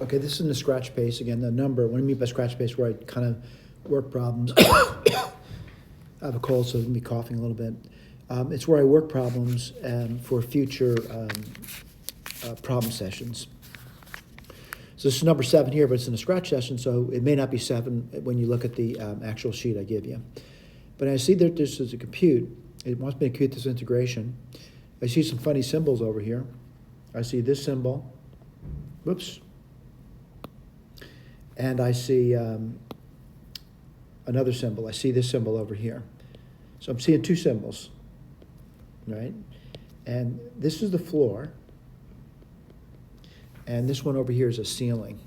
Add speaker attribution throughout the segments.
Speaker 1: Okay, this is in the scratch pace. Again, the number, what I mean by scratch pace, where I kind of work problems. I have a cold, so I'm going to be coughing a little bit. It's where I work problems for future problem sessions. So this is number 7 here, but it's in a scratch session, so it may not be 7 when you look at the actual sheet I give you. But I see that this is a compute. It wants me to compute this integration. I see some funny symbols over here. I see this symbol. Whoops. And I see another symbol. I see this symbol over here. So I'm seeing 2 symbols, right? And this is the floor. And this one over here is a ceiling.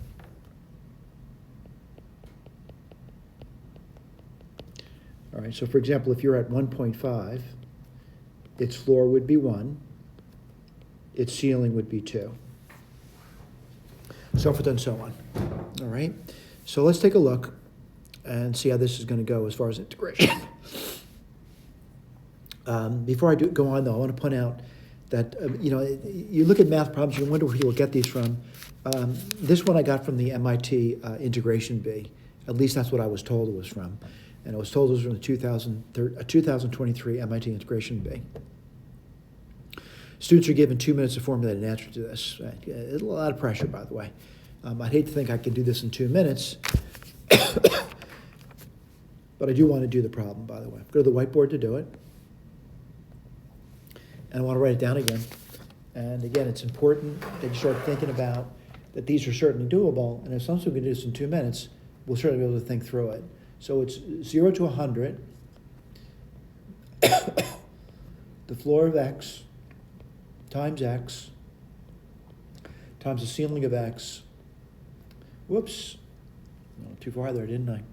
Speaker 1: All right, so for example, if you're at 1.5, its floor would be 1, its ceiling would be 2. So forth and so on. All right, so let's take a look and see how this is going to go as far as integration. Before I go on, though, I want to point out that, you look at math problems, you wonder where people get these from. This one I got from the MIT Integration Bee. At least that's what I was told it was from. And I was told it was from the 2023 MIT Integration Bee. Students are given 2 minutes to formulate an answer to this. A lot of pressure, by the way. I'd hate to think I could do this in 2 minutes, but I do want to do the problem, by the way. Go to the whiteboard to do it. And I want to write it down again. And again, it's important that you start thinking about that these are certainly doable, and if someone can do this in 2 minutes, we'll certainly be able to think through it. So it's 0 to 100, the floor of x times the ceiling of x. Whoops, went too far there, didn't I?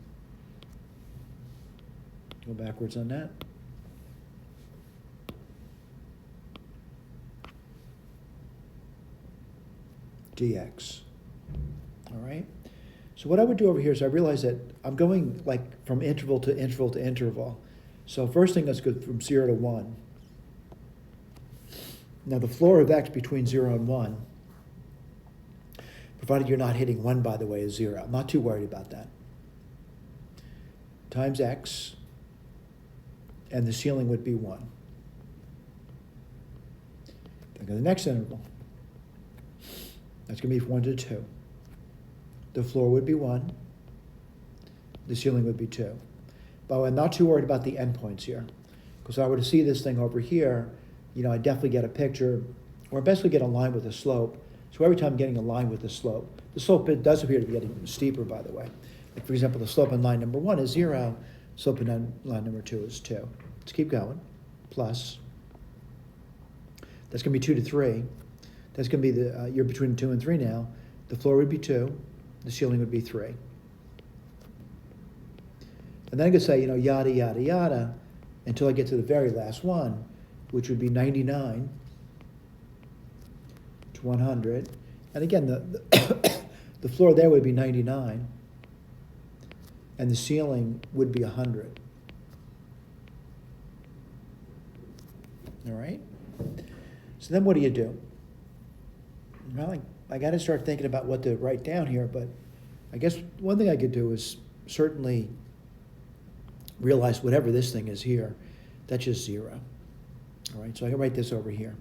Speaker 1: Go backwards on that. Dx. All right. So what I would do over here is I realize that I'm going like from interval to interval to interval. So first thing, let's go from 0 to 1. Now the floor of x between 0 and 1, provided you're not hitting 1, by the way, is 0. I'm not too worried about that. Times x, and the ceiling would be 1. Then go to the next interval. That's going to be from 1 to 2. The floor would be 1. The ceiling would be 2. But I'm not too worried about the endpoints here. Because if I were to see this thing over here, I definitely get a picture, or basically get a line with a slope. So every time I'm getting a line with a slope, the slope does appear to be getting steeper, by the way. Like for example, the slope on line number 1 is 0. Slope on line number 2 is 2. Let's keep going. Plus. That's going to be 2 to 3. That's going to be you're between 2 and 3 now. The floor would be 2. The ceiling would be 3. And then I could say, yada, yada, yada, until I get to the very last one, which would be 99 to 100. And again, the floor there would be 99, and the ceiling would be 100. All right? So then what do? Well, I got to start thinking about what to write down here, but I guess one thing I could do is certainly realize whatever this thing is here, that's just 0. All right, so I can write this over here.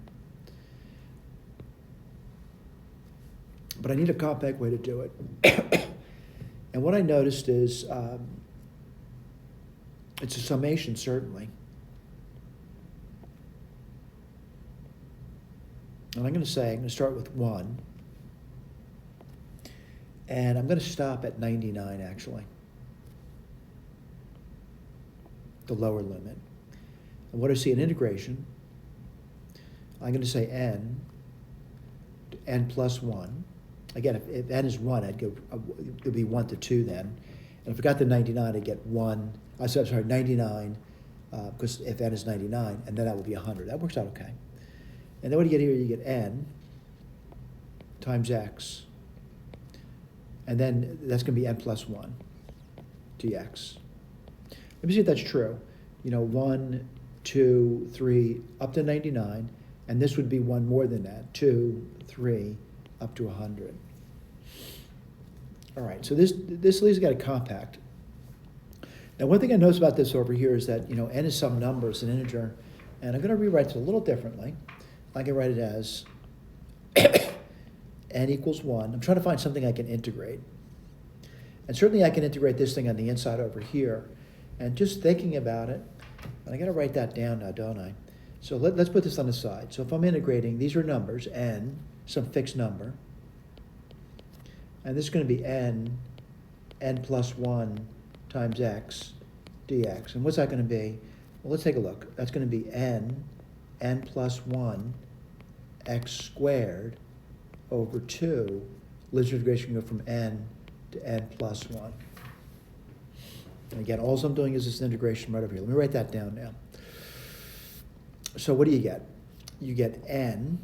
Speaker 1: But I need a compact way to do it. And what I noticed is it's a summation, certainly. And I'm going to start with 1. And I'm going to stop at 99, actually. The lower limit. And what I see in integration, I'm going to say n plus 1. Again, if n is 1, it would be 1 to 2 then. And if I got to 99, I'd get 99, because if n is 99, and then that would be 100. That works out okay. And then what do you get here? You get n times x. And then that's going to be n plus 1 dx. Let me see if that's true. 1, 2, 3, up to 99. And this would be 1 more than that. 2, 3, up to 100. All right, so this at least got a compact. Now, one thing I notice about this over here is that, you know, n is some number, it's an integer, and I'm going to rewrite it a little differently. I can write it as n equals 1. I'm trying to find something I can integrate. And certainly I can integrate this thing on the inside over here. And just thinking about it, and I got to write that down now, don't I? So let's put this on the side. So if I'm integrating, these are numbers, n, some fixed number. And this is going to be n plus 1 times x dx. And what's that going to be? Well, let's take a look. That's going to be n plus 1 x squared over 2. Linear integration can go from n to n plus 1. And again, all I'm doing is this integration right over here. Let me write that down now. So what do you get? You get n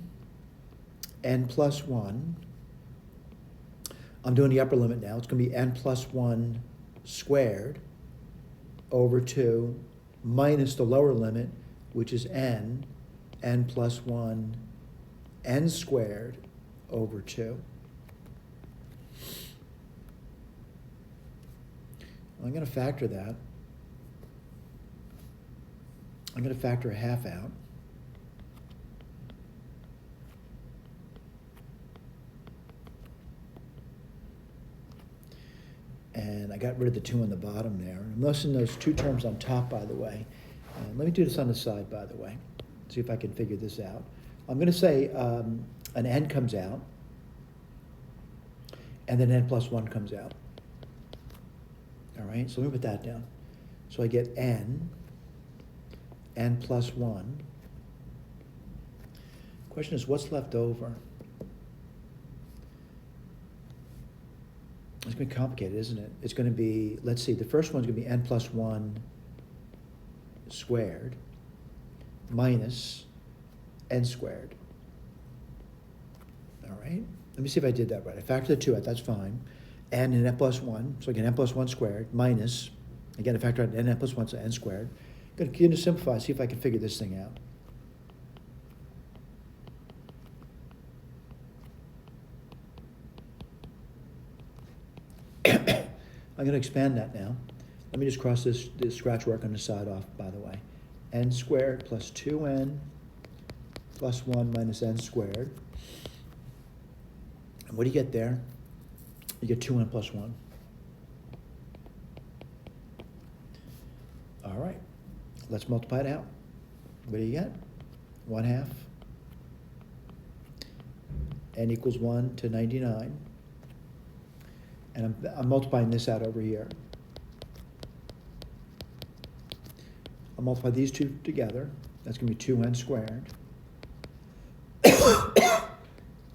Speaker 1: plus 1. I'm doing the upper limit now. It's going to be n plus 1 squared over 2 minus the lower limit, which is n plus 1 n squared over 2. I'm going to factor that. I'm going to factor a half out. And I got rid of the 2 on the bottom there. I'm noticing those 2 terms on top, by the way. And let me do this on the side, by the way. See if I can figure this out. I'm going to say an n comes out, and then n plus 1 comes out. All right, so let me put that down. So I get n plus 1. Question is, what's left over? It's going to be complicated, isn't it? It's going to be, let's see, the first one's going to be n plus 1 squared minus n squared. All right, let me see if I did that right. I factored the 2 out, that's fine. N and n plus 1, so I get n plus 1 squared minus, again, I factor out n plus 1, so n squared. I'm going to continue to simplify, see if I can figure this thing out. I'm going to expand that now. Let me just cross this scratch work on the side off, by the way. N squared plus 2n plus 1 minus n squared. And what do you get there? You get 2n plus 1. All right, let's multiply it out. What do you get? 1/2. N equals 1 to 99. And I'm multiplying this out over here. I'll multiply these 2 together. That's going to be 2n squared.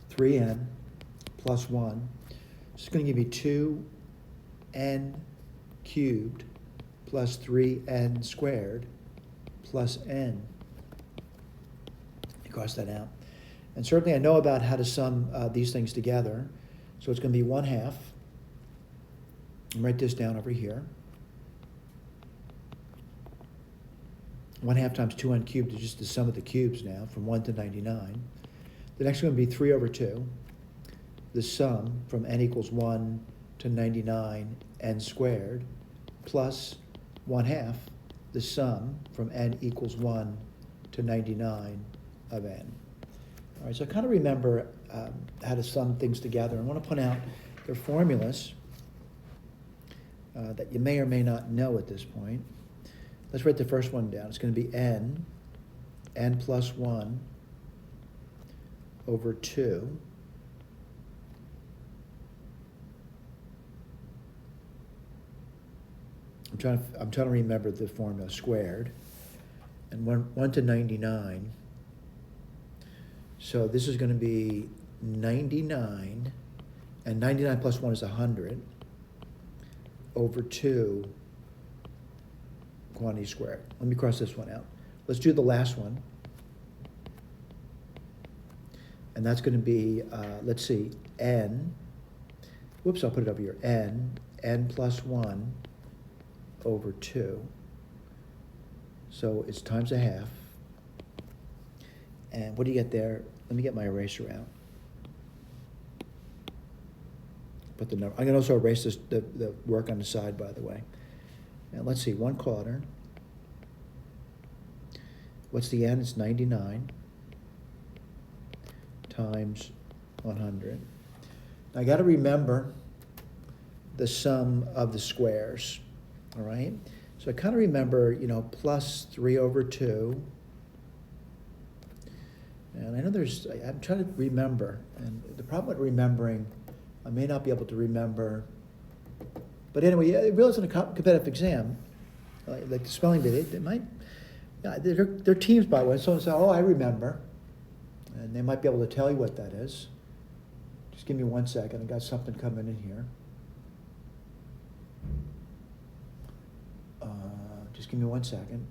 Speaker 1: 3n plus 1. It's going to give you 2n cubed plus 3n squared plus n. You cross that out. And certainly I know about how to sum these things together. So it's going to be 1/2. Write this down over here. 1/2 times 2n cubed is just the sum of the cubes now, from 1 to 99. The next one will be 3 over 2. The sum from n equals 1 to 99 n squared plus 1/2 the sum from n equals 1 to 99 of n. All right, so I kind of remember how to sum things together. I want to point out their formulas that you may or may not know at this point. Let's write the first one down. It's going to be n plus 1 over 2 I'm trying to remember the formula squared, and 1 to 99. So this is going to be 99, and 99 plus 1 is 100 over 2 quantity squared. Let me cross this one out. Let's do the last one. And that's going to be, let's see, n, whoops, I'll put it over here, n plus 1 over 2. So it's times 1/2. And what do you get there? Let me get my eraser out. put the number. I'm going to also erase this, the work on the side, by the way. And let's see, 1/4. What's the n? It's 99 times 100. I got to remember the sum of the squares, all right? So I kind of remember, you know, plus 3/2. And I know I'm trying to remember, and the problem with remembering, I may not be able to remember. But anyway, yeah, it realize in a competitive exam, like the spelling bee, they might, yeah, they're teams, by the way. Someone say, oh, I remember. And they might be able to tell you what that is. Just give me 1 second. I got something coming in here. Just give me 1 second.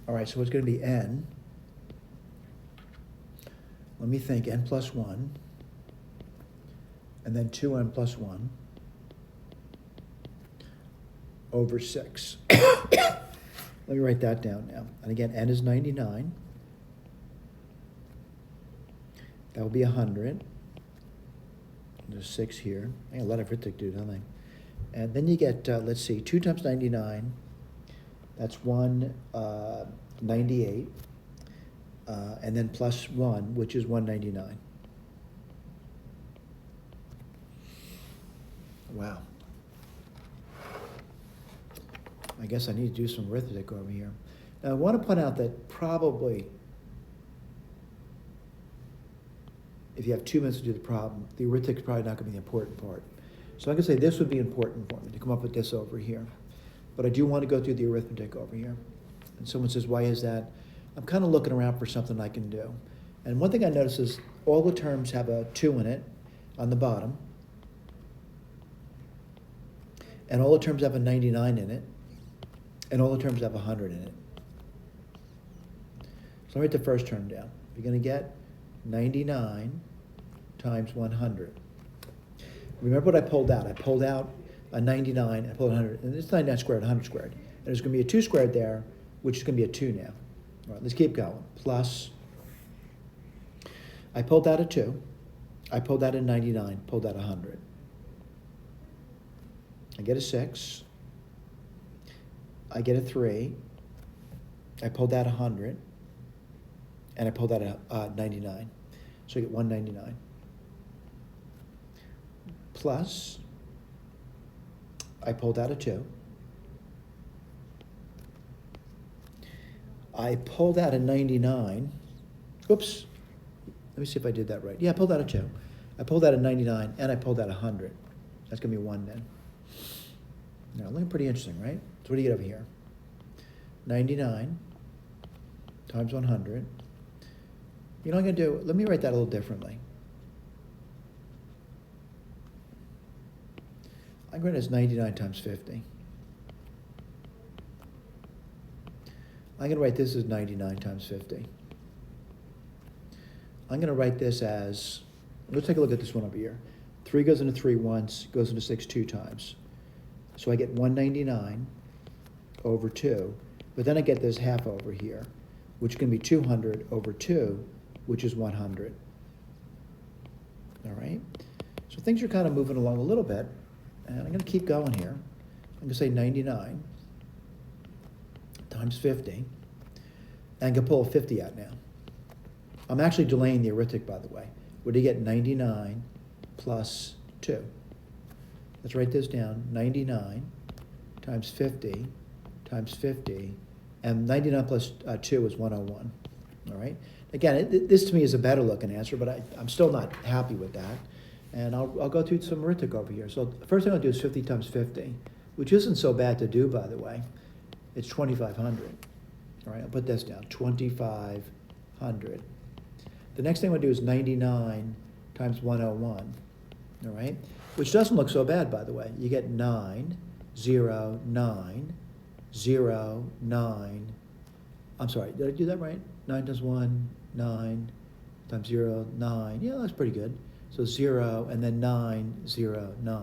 Speaker 1: All right, so it's going to be n. Let me think, n plus 1. And then 2n plus 1 over 6. Let me write that down now. And again, n is 99. That will be 100. There's 6 here. I got a lot of arithmetic to do, don't I? And then you get, let's see, 2 times 99. That's 198. And then plus 1, which is 199. Wow. I guess I need to do some arithmetic over here. Now, I want to point out that probably, if you have 2 minutes to do the problem, the arithmetic is probably not going to be the important part. So I can say this would be important for me to come up with this over here. But I do want to go through the arithmetic over here. And someone says, why is that? I'm kind of looking around for something I can do. And one thing I notice is all the terms have a 2 in it on the bottom. And all the terms have a 99 in it. And all the terms have 100 in it. So let me write the first term down. You're going to get 99 times 100. Remember what I pulled out? I pulled out a 99, and I pulled 100. And it's 99 squared, 100 squared. And there's going to be a 2 squared there, which is going to be a 2 now. All right, let's keep going. Plus, I pulled out a 2. I pulled out a 99, pulled out 100. I get a 6. I get a 3. I pulled out 100. And I pulled out a 99. So I get 199. Plus, I pulled out a 2. I pulled out a 99. Oops. Let me see if I did that right. Yeah, I pulled out a 2. I pulled out a 99, and I pulled out 100. That's going to be 1 then. Now, looking pretty interesting, right? So what do you get over here? 99 times 100. You know what I'm going to do? Let me write that a little differently. I'm going to as 99 times 50. I'm going to write this as 99 times 50. I'm going to write this as, let's take a look at this one over here. 3 goes into 3 once, goes into 6 2 times. So I get 199 over 2, but then I get this half over here, which can be 200 over 2, which is 100. All right? So things are kind of moving along a little bit, and I'm going to keep going here. I'm going to say 99 times 50, and I can pull a 50 out now. I'm actually delaying the arithmetic, by the way. What do you get? 99 plus 2. Let's write this down. 99 times 50 times 50, and 99 plus 2 is 101. All right? Again, this to me is a better looking answer, but I'm still not happy with that. And I'll go through some arithmetic over here. So the first thing I'll do is 50 times 50, which isn't so bad to do, by the way. It's 2,500. All right, I'll put this down, 2,500. The next thing I'll do is 99 times 101. all right? Which doesn't look so bad, by the way. You get 9, 0, 9, 0, 9. I'm sorry, did I do that right? 9 times 1, 9 times 0, 9. Yeah, that's pretty good. So 0 and then 9, 0, 9.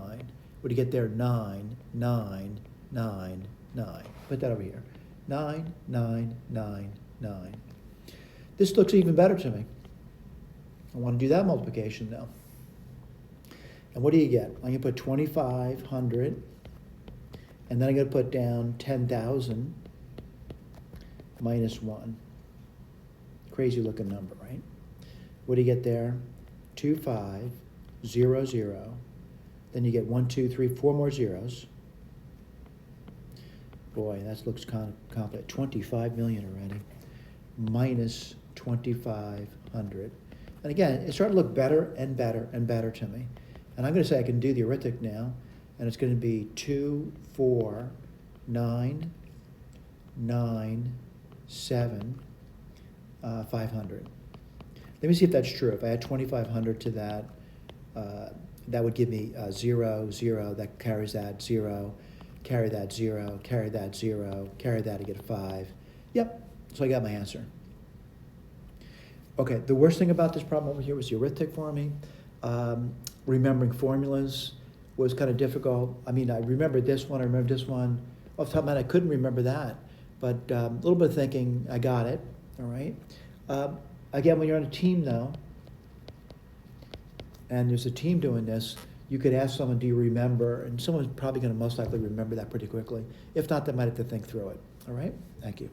Speaker 1: What do you get there? 9, 9, 9, 9. Put that over here. 9, 9, 9, 9. This looks even better to me. I want to do that multiplication now. And what do you get? I'm going to put 2,500, and then I'm going to put down 10,000 minus 1. Crazy looking number, right? What do you get there? 2, 5, 0, 0. Then you get 1, 2, 3, 4 more zeros. Boy, that looks kind of complicated. 25 million already. Minus 2,500. And again, it's starting to look better and better and better to me. And I'm going to say I can do the arithmetic now, and it's going to be 2, 4, 9, 9, 7, 500. Let me see if that's true. If I add 2,500 to that, that would give me 0, 0. That carries that 0, carry that 0, carry that 0, carry that to get a 5. Yep, so I got my answer. Okay, the worst thing about this problem over here was the arithmetic for me. Remembering formulas was kind of difficult. I mean, I remembered this one, I remember this one. Off the top of my head, I couldn't remember that. But a little bit of thinking, I got it, all right? Again, when you're on a team though, and there's a team doing this, you could ask someone, do you remember? And someone's probably gonna most likely remember that pretty quickly. If not, they might have to think through it, all right? Thank you.